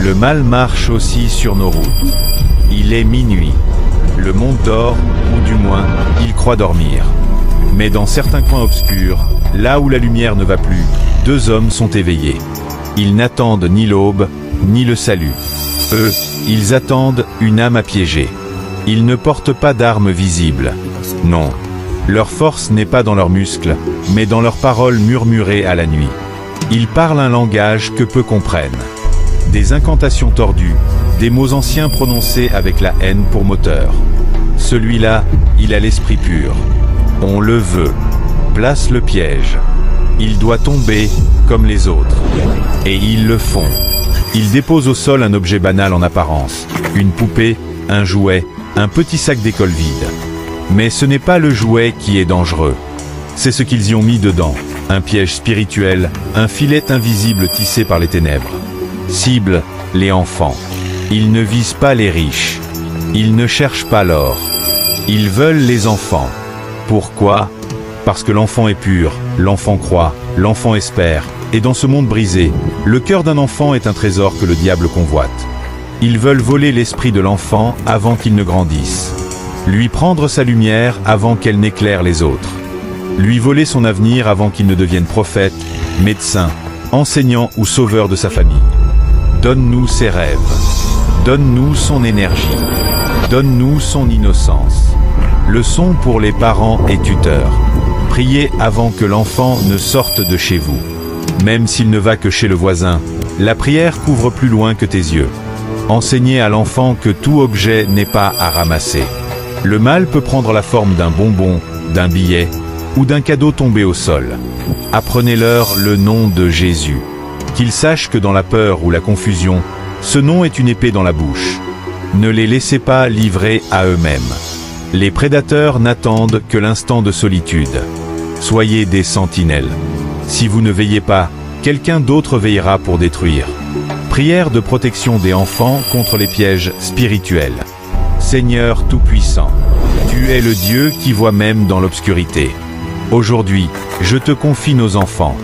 Le mal marche aussi sur nos routes. Il est minuit. Le monde dort, ou du moins, il croit dormir. Mais dans certains coins obscurs, là où la lumière ne va plus, deux hommes sont éveillés. Ils n'attendent ni l'aube, ni le salut. Eux, ils attendent une âme à piéger. Ils ne portent pas d'armes visibles. Non. Leur force n'est pas dans leurs muscles, mais dans leurs paroles murmurées à la nuit. Ils parlent un langage que peu comprennent. Des incantations tordues, des mots anciens prononcés avec la haine pour moteur. Celui-là, il a l'esprit pur. On le veut. Place le piège. Il doit tomber comme les autres. Et ils le font. Ils déposent au sol un objet banal en apparence. Une poupée, un jouet, un petit sac d'école vide. Mais ce n'est pas le jouet qui est dangereux. C'est ce qu'ils y ont mis dedans. Un piège spirituel, un filet invisible tissé par les ténèbres. Cible, les enfants. Ils ne visent pas les riches. Ils ne cherchent pas l'or. Ils veulent les enfants. Pourquoi? Parce que l'enfant est pur, l'enfant croit, l'enfant espère. Et dans ce monde brisé, le cœur d'un enfant est un trésor que le diable convoite. Ils veulent voler l'esprit de l'enfant avant qu'il ne grandisse. Lui prendre sa lumière avant qu'elle n'éclaire les autres. Lui voler son avenir avant qu'il ne devienne prophète, médecin, enseignant ou sauveur de sa famille. Donne-nous ses rêves. Donne-nous son énergie. Donne-nous son innocence. Leçon pour les parents et tuteurs. Priez avant que l'enfant ne sorte de chez vous. Même s'il ne va que chez le voisin, la prière couvre plus loin que tes yeux. Enseignez à l'enfant que tout objet n'est pas à ramasser. Le mal peut prendre la forme d'un bonbon, d'un billet ou d'un cadeau tombé au sol. Apprenez-leur le nom de Jésus. Qu'ils sachent que dans la peur ou la confusion, ce nom est une épée dans la bouche. Ne les laissez pas livrer à eux-mêmes. Les prédateurs n'attendent que l'instant de solitude. Soyez des sentinelles. Si vous ne veillez pas, quelqu'un d'autre veillera pour détruire. Prière de protection des enfants contre les pièges spirituels. Seigneur Tout-Puissant, tu es le Dieu qui voit même dans l'obscurité. Aujourd'hui, je te confie nos enfants.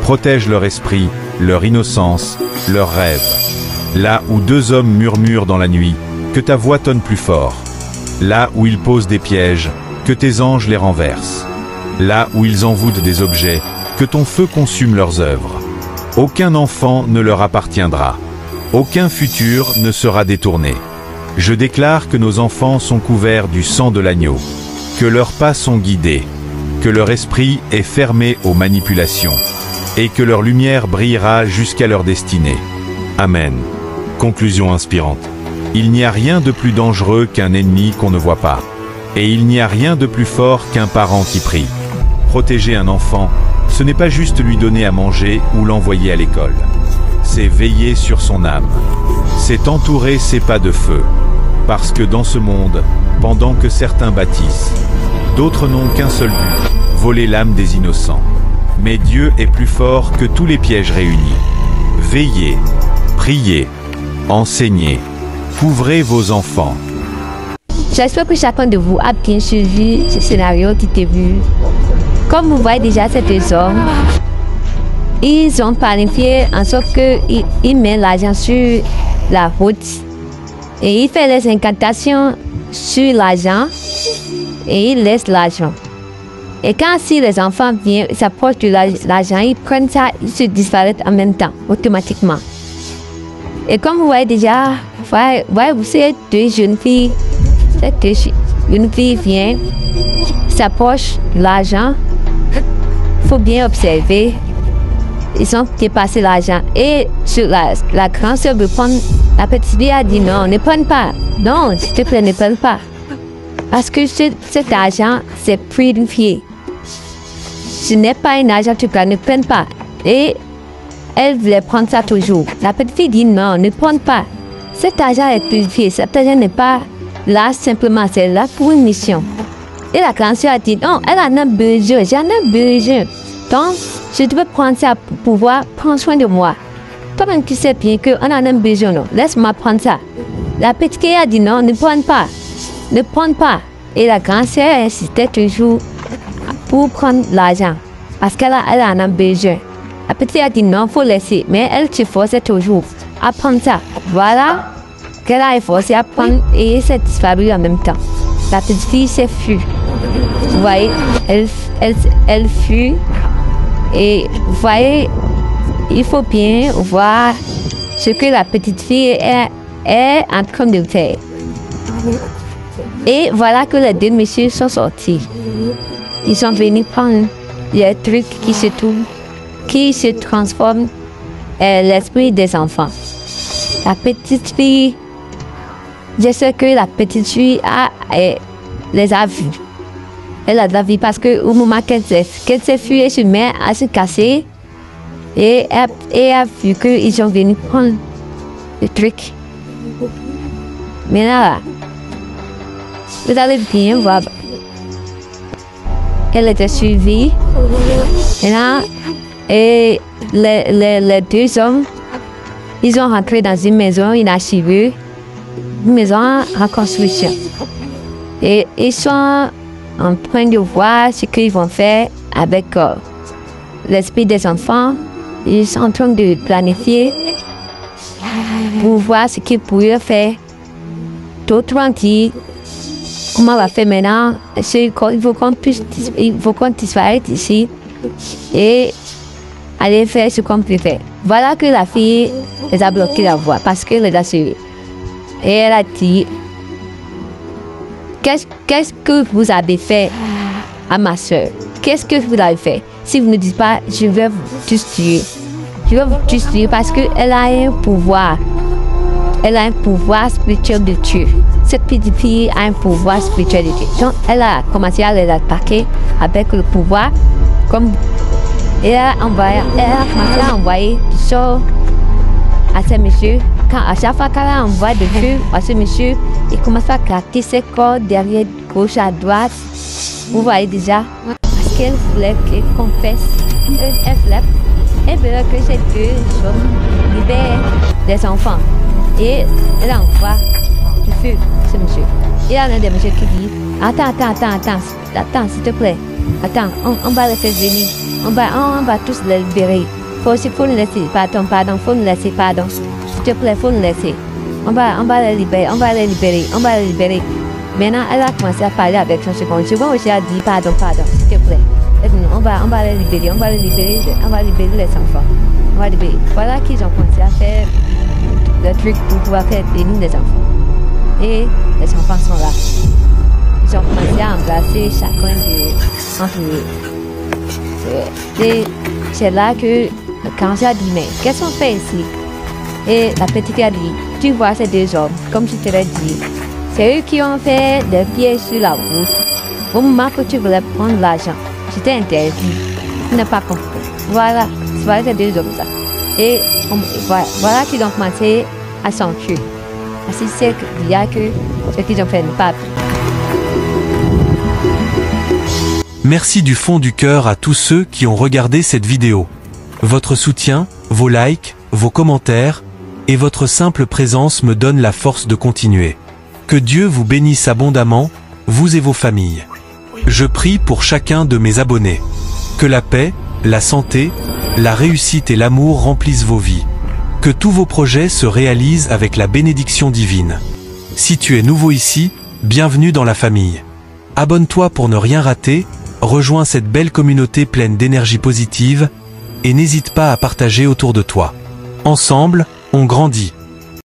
Protège leur esprit, leur innocence, leurs rêves. Là où deux hommes murmurent dans la nuit, que ta voix tonne plus fort. Là où ils posent des pièges, que tes anges les renversent. Là où ils envoûtent des objets, que ton feu consume leurs œuvres. Aucun enfant ne leur appartiendra. Aucun futur ne sera détourné. Je déclare que nos enfants sont couverts du sang de l'agneau, que leurs pas sont guidés, que leur esprit est fermé aux manipulations, et que leur lumière brillera jusqu'à leur destinée. Amen. Conclusion inspirante. Il n'y a rien de plus dangereux qu'un ennemi qu'on ne voit pas. Et il n'y a rien de plus fort qu'un parent qui prie. Protéger un enfant, ce n'est pas juste lui donner à manger ou l'envoyer à l'école. C'est veiller sur son âme. C'est entourer ses pas de feu. Parce que dans ce monde, pendant que certains bâtissent, d'autres n'ont qu'un seul but, voler l'âme des innocents. Mais Dieu est plus fort que tous les pièges réunis. Veillez, priez, enseignez, couvrez vos enfants. J'espère que chacun de vous a bien suivi ce scénario qui était vu. Comme vous voyez déjà ces deux hommes, ils ont planifié en sorte qu'ils mettent l'argent sur la route et ils font les incantations sur l'argent et ils laissent l'argent. Et quand si les enfants viennent, s'approchent de l'argent, ils prennent ça, ils se disparaissent en même temps, automatiquement. Et comme vous voyez déjà, vous savez, deux jeunes filles, une fille vient, s'approche de l'argent. Il faut bien observer. Ils ont dépassé l'argent. Et sur la grande sœur veut prendre, la petite fille a dit non, ne prenne pas. Non, s'il te plaît, ne prenne pas. Parce que cet argent, c'est prix d'une fille. Ce n'est pas un argent que tu prends, ne prenne pas. Et elle voulait prendre ça toujours. La petite fille dit non, ne prenne pas. Cet argent est purifié. Cet argent n'est pas là simplement, c'est là pour une mission. Et la grande sœur a dit non, elle en a besoin, j'en ai besoin. Donc, je dois prendre ça pour pouvoir prendre soin de moi. Toi-même, tu sais bien qu'on en a besoin, non? Laisse-moi prendre ça. La petite fille a dit non, ne prends pas. Ne prends pas. Et la grande sœur insistait toujours pour prendre l'argent. Parce qu'elle en a besoin. La petite fille a dit non, il faut laisser. Mais elle se forçait toujours. apprendre ça. Voilà qu'elle a forcé à apprendre et s'est disparue en même temps. La petite fille s'est fue. Vous voyez, elle fut. Et vous voyez, il faut bien voir ce que la petite fille est en train de faire. Et voilà que les deux messieurs sont sortis. Ils sont venus prendre les trucs qui se transforment en l'esprit des enfants. La petite fille, je sais que la petite fille les a vus. Elle a vu parce qu'au moment qu'elle s'est fuie, elle se met à se casser et a vu qu'ils sont venus prendre le truc. Maintenant, là, vous allez bien voir. Elle était suivie. Et les deux hommes, ils sont rentrés dans une maison inachevée, une maison en construction. Et ils sont en train de voir ce qu'ils vont faire avec l'esprit des enfants. Ils sont en train de planifier pour voir ce qu'ils pourraient faire. D'autres dit, comment on va faire maintenant? Il faut qu'on disparaisse ici et aller faire ce qu'on peut faire. Voilà que la fille les a bloqué la voie parce qu'elle les a suivis. Et elle a dit, qu'est-ce que vous avez fait à ma soeur? Qu'est-ce que vous avez fait? Si vous ne dites pas, je vais vous tous tuer. Je vais vous tous tuer parce qu'elle a un pouvoir. Elle a un pouvoir spirituel de tuer. Cette petite fille a un pouvoir spirituel de tuer. Donc, elle a commencé à les attaquer avec le pouvoir. Comme elle a commencé à envoyer du sort à ces messieurs. À chaque fois qu'elle a envoyé de feu à ce monsieur, il commence à gratter ses corps derrière, gauche à droite. Vous voyez déjà, parce qu'elle voulait qu'on fasse. Elle voulait que ces deux hommes libèrent des enfants. Et elle envoie du feu à ce monsieur. Et il y a un des messieurs qui dit, attends, s'il te plaît. Attends, on va les faire venir. On va tous les libérer. Faut nous laisser, pardon, faut nous laisser, pardon. S'il te plaît, faut nous laisser. On va les libérer. Maintenant, elle a commencé à parler avec son second. Le second aussi a dit, pardon, s'il te plaît. On va les libérer, on va libérer les enfants. Voilà qu'ils ont commencé à faire le truc pour pouvoir faire venir les enfants. Et les enfants sont là. Ils ont commencé à embrasser chacun d'entre eux. Et c'est là que quand j'ai dit, mais qu'est-ce qu'on fait ici? Et la petite a dit, tu vois ces deux hommes, comme je te l'ai dit, c'est eux qui ont fait des pieds sur la route. Au moment que tu voulais prendre l'argent, je t'ai interdit. Tu n'as pas compris. Voilà ces deux hommes là. Et voilà qu'ils ont commencé à s'enfuir. Ainsi c'est qu'il y a que ce qu'ils ont fait ne pas. Merci du fond du cœur à tous ceux qui ont regardé cette vidéo. Votre soutien, vos likes, vos commentaires et votre simple présence me donnent la force de continuer. Que Dieu vous bénisse abondamment, vous et vos familles. Je prie pour chacun de mes abonnés. Que la paix, la santé, la réussite et l'amour remplissent vos vies. Que tous vos projets se réalisent avec la bénédiction divine. Si tu es nouveau ici, bienvenue dans la famille. Abonne-toi pour ne rien rater, rejoins cette belle communauté pleine d'énergie positive et n'hésite pas à partager autour de toi. Ensemble, on grandit.